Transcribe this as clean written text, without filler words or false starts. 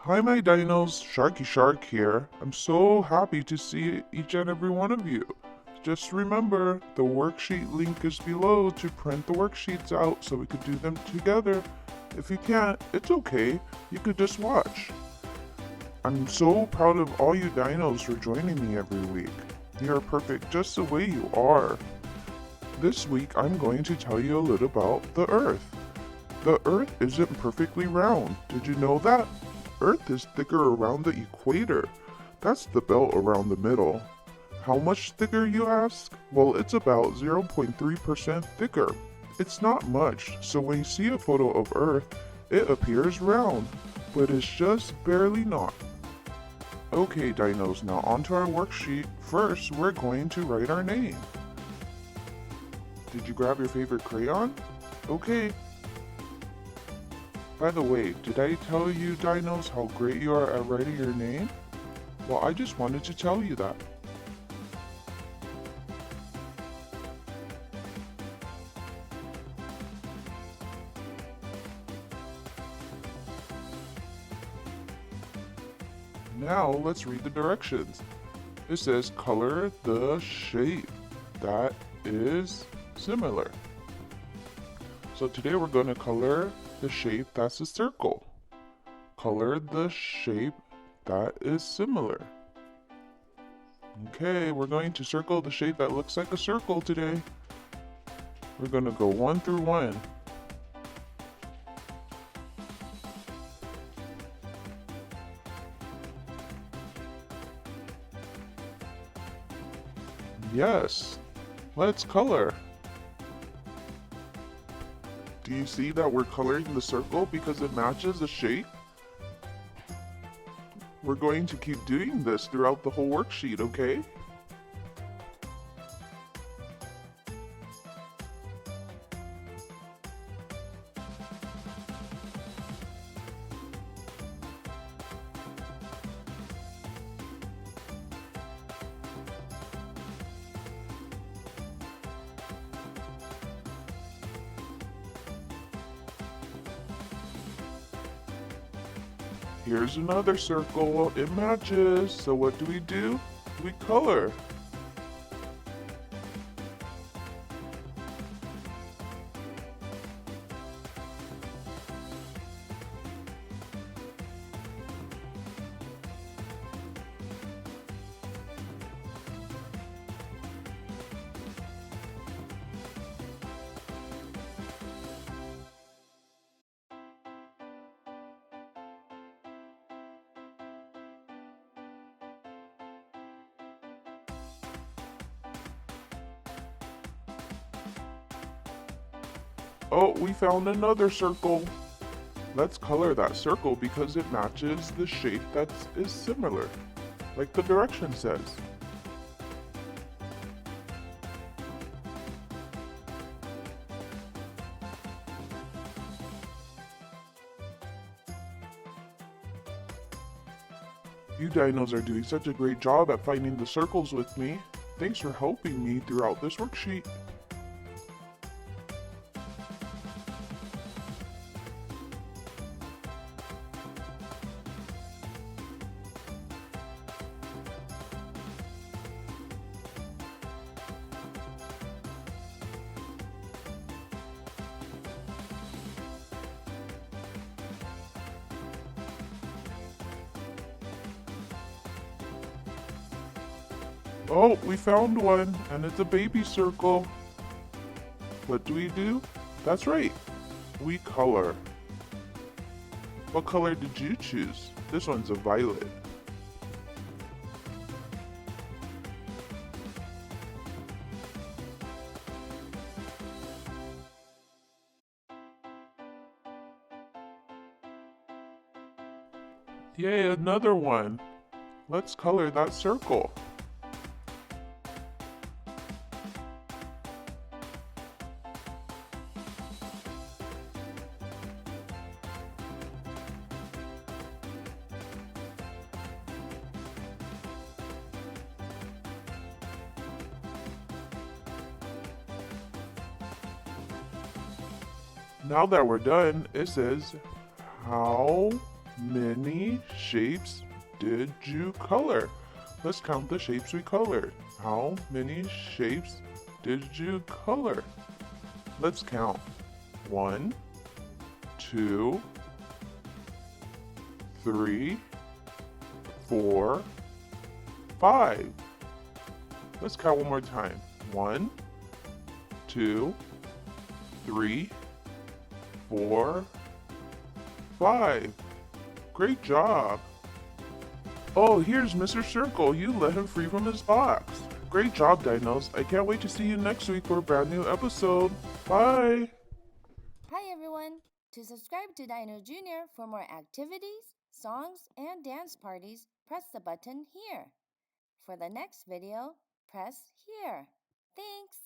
Hi my dinos, Sharky Shark here. I'm so happy to see each and every one of you. Just remember, the worksheet link is below to print the worksheets out so we could do them together. If you can't, it's okay. You could just watch. I'm so proud of all you dinos for joining me every week. You are perfect just the way you are. This week I'm going to tell you a little about the Earth. The Earth isn't perfectly round. Did you know that? Earth is thicker around the equator. That's the belt around the middle. How much thicker, you ask? Well, it's about 0.3% thicker. It's not much, so when you see a photo of Earth, it appears round, but it's just barely not. Okay, dinos, now onto our worksheet. First, we're going to write our name. Did you grab your favorite crayon? Okay. By the way, did I tell you dinos how great you are at writing your name? Well, I just wanted to tell you that. Now let's read the directions. It says color the shape that is similar. So today we're going to color the shape that's a circle. Color the shape that is similar. Okay, we're going to circle the shape that looks like a circle today. We're going to go 1 through 1. Yes, let's color. Do you see that we're coloring the circle because it matches the shape? We're going to keep doing this throughout the whole worksheet, okay? Here's another circle. It matches. So what do? We color. Oh, we found another circle. Let's color that circle because it matches the shape that is similar, like the direction says. You dinos are doing such a great job at finding the circles with me. Thanks for helping me throughout this worksheet. Oh, we found one, and it's a baby circle. What do? That's right, we color. What color did you choose? This one's a violet. Yay, another one. Let's color that circle. Now that we're done, it says, how many shapes did you color? Let's count the shapes we colored. How many shapes did you color? Let's count. 1, 2, 3, 4, 5. Let's count one more time. 1, 2, 3, 4, 5. Great job. Oh, here's Mr. Circle. You let him free from his box. Great job, Dinos. I can't wait to see you next week for a brand new episode. Bye. Hi everyone! To subscribe to Dino Jr. for more activities, songs, and dance parties, press the button here. For the next video, press here. Thanks!